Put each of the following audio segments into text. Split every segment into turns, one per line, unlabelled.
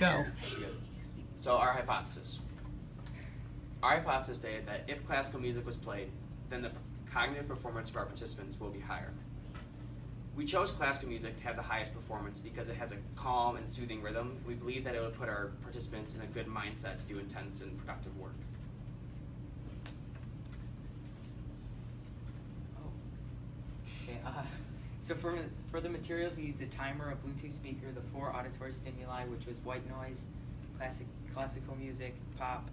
Go.
Good. So our hypothesis. Our hypothesis stated that if classical music was played, then the cognitive performance of our participants will be higher. We chose classical music to have the highest performance because it has a calm and soothing rhythm. We believe that it would put our participants in a good mindset to do intense and productive work.
Okay, so for the materials, we used a timer, a Bluetooth speaker, the 4 auditory stimuli, which was white noise, classical music, pop,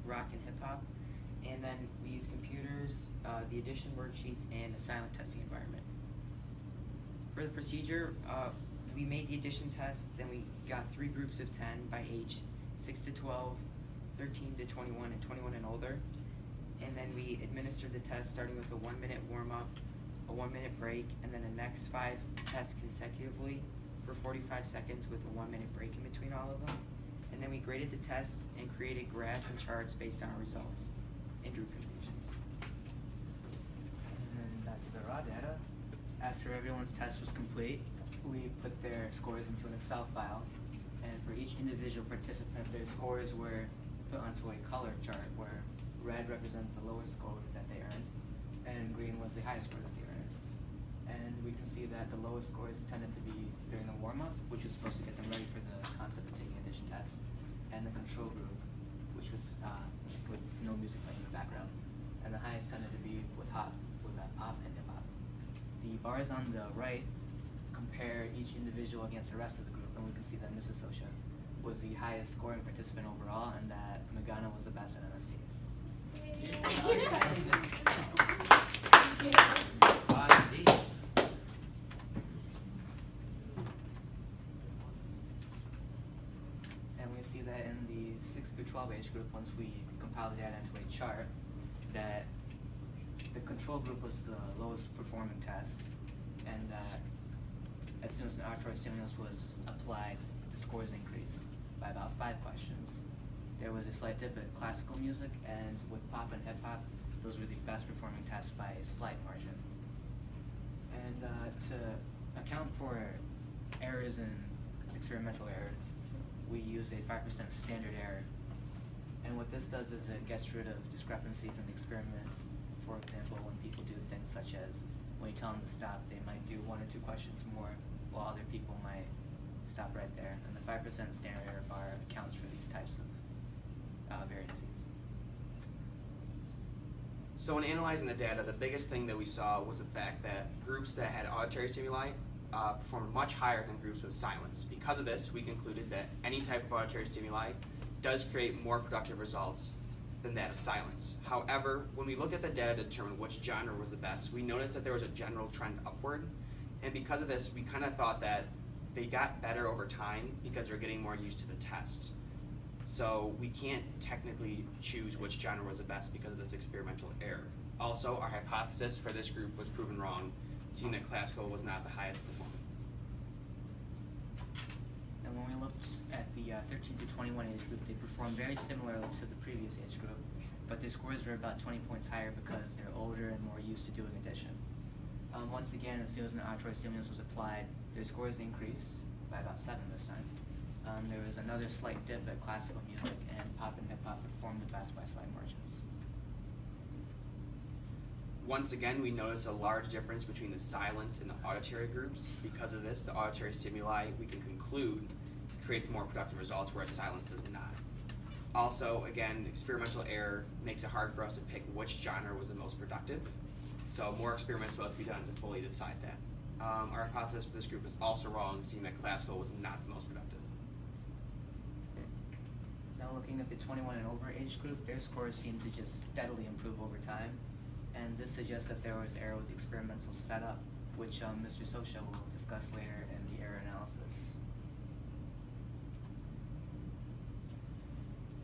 rock, and hip hop. And then we used computers, the addition worksheets, and a silent testing environment. For the procedure, we made the addition test, then we got 3 groups of 10 by age, 6 to 12, 13 to 21, and 21 and older. And then we administered the test starting with a 1-minute warm-up, a 1-minute break, and then the next 5 tests consecutively for 45 seconds with a 1-minute break in between all of them. And then we graded the tests and created graphs and charts based on our results and drew conclusions.
And then back to the raw data. After everyone's test was complete, we put their scores into an Excel file, and for each individual participant, their scores were put onto a color chart where red represented the lowest score that they earned, and green was the highest score that they earned. And we can see that the lowest scores tended to be during the warm-up, which was supposed to get them ready for the concept of taking addition tests, and the control group, which was with no music playing in the background. And the highest tended to be with pop and hip hop. The bars on the right compare each individual against the rest of the group, and we can see that Mrs. Sosha was the highest scoring participant overall, and that Magana was the best at NSC. And we see that in the 6 through 12 age group, once we compiled the data into a chart, that the control group was the lowest performing test, and that as soon as an auditory stimulus was applied, the scores increased by about 5 questions. There was a slight dip at classical music, and with pop and hip hop, those were the best performing tests by a slight margin. And to account for errors and experimental errors, we use a 5% standard error. And what this does is it gets rid of discrepancies in the experiment. For example, when people do things such as, when you tell them to stop, they might do 1 or 2 questions more, while other people might stop right there. And the 5% standard error bar accounts for these types of variances.
So when analyzing the data, the biggest thing that we saw was the fact that groups that had auditory stimuli performed much higher than groups with silence. Because of this, we concluded that any type of auditory stimuli does create more productive results than that of silence. However, when we looked at the data to determine which genre was the best, we noticed that there was a general trend upward. And because of this, we kind of thought that they got better over time because they're getting more used to the test. So we can't technically choose which genre was the best because of this experimental error. Also, our hypothesis for this group was proven wrong, seeing that classical was not the highest performing.
And when we looked at the 13 to 21 age group, they performed very similarly to the previous age group, but their scores were about 20 points higher because they're older and more used to doing addition. Once again, as soon as an auditory stimulus was applied, their scores increased by about 7 this time. There was another slight dip at classical music, and pop and hip hop performed the best by slight margins.
Once again, we notice a large difference between the silence and the auditory groups. Because of this, the auditory stimuli, we can conclude, creates more productive results, whereas silence does not. Also, again, experimental error makes it hard for us to pick which genre was the most productive. So more experiments will have to be done to fully decide that. Our hypothesis for this group was also wrong, seeing that classical was not the most productive.
Now looking at the 21 and over age group, their scores seem to just steadily improve over time, and this suggests that there was error with the experimental setup, which Mr. Sosha will discuss later in the error analysis.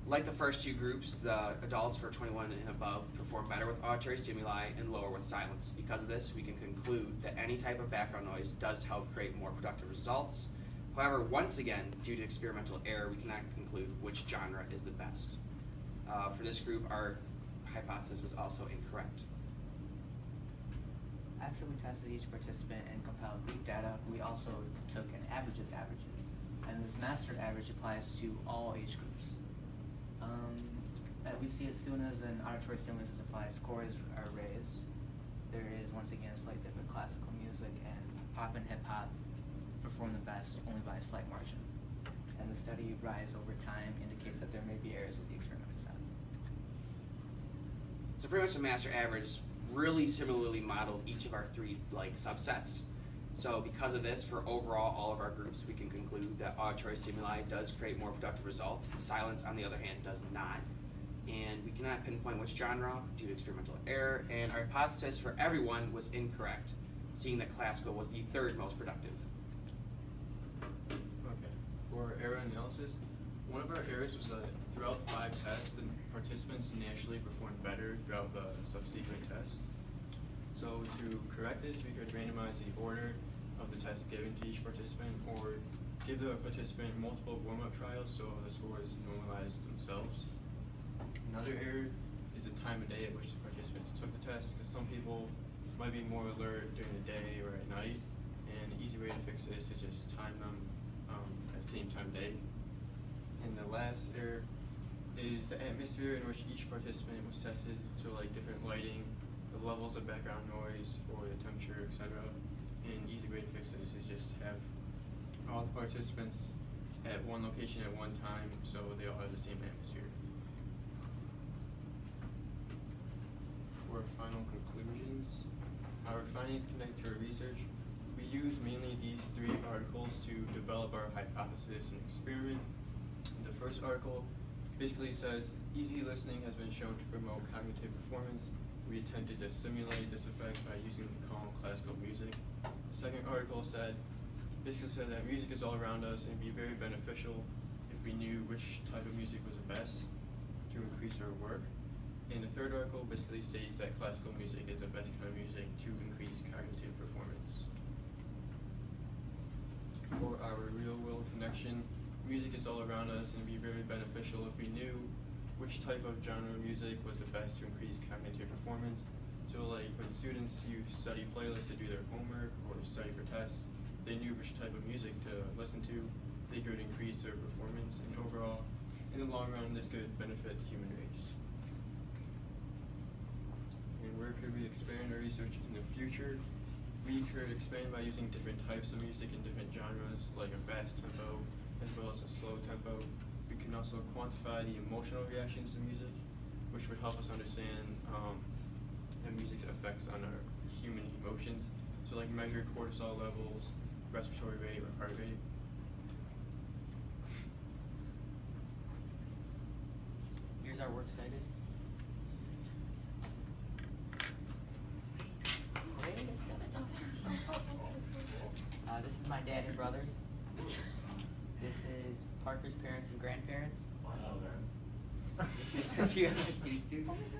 Like the first two groups, the adults for 21 and above perform better with auditory stimuli and lower with silence. Because of this, we can conclude that any type of background noise does help create more productive results. However, once again, due to experimental error, we cannot conclude which genre is the best. For this group, our hypothesis was also incorrect.
After we tested each participant and compiled group data, we also took an average of averages. and this master average applies to all age groups. And we see as soon as an auditory stimulus is applied, scores are raised. There is, once again, a slight dip in classical music, and pop and hip hop perform the best only by a slight margin. And the steady rise over time indicates that there may be errors with the experimental set.
So pretty much the master average really similarly modeled each of our three subsets. So because of this, for overall all of our groups, we can conclude that auditory stimuli does create more productive results. Silence, on the other hand, does not. And we cannot pinpoint which genre due to experimental error, and our hypothesis for everyone was incorrect, seeing that classical was the third most productive.
Okay. For error analysis, one of our errors was that throughout 5 tests, the participants naturally performed better throughout the subsequent tests. So to correct this, we could randomize the order of the test given to each participant, or give the participant multiple warm-up trials so the scores normalize themselves. Another error is the time of day at which the participants took the test, because some people might be more alert during the day or at night, and an easy way to fix this is just time them at the same time of day. And the last error is the atmosphere in which each participant was tested, so like different lighting, the levels of background noise, or the temperature, etc. And an easy way to fix this is just have all the participants at one location at one time, so they all have the same atmosphere. For final conclusions, our findings connect to our research. We use mainly these 3 articles to develop our hypothesis and experiment. The first article basically says easy listening has been shown to promote cognitive performance. We attempted to simulate this effect by using the calm classical music. The second article basically said that music is all around us and it'd be very beneficial if we knew which type of music was the best to increase our work. And the third article basically states that classical music is the best kind of music to increase cognitive performance. For our real-world connection, music is all around us and it'd be very beneficial if we knew which type of genre of music was the best to increase cognitive performance. So like when students use study playlists to do their homework or study for tests, if they knew which type of music to listen to, they could increase their performance, and overall, in the long run, this could benefit the human race. And where could we expand our research in the future? We could expand by using different types of music in different genres, like a fast tempo as well as a slow tempo. We can also quantify the emotional reactions to music, which would help us understand the music's effects on our human emotions. So like measure cortisol levels, respiratory rate, or heart rate.
Here's our works cited. This is my dad and brothers. This is Parker's parents and grandparents. This is a few MSD students.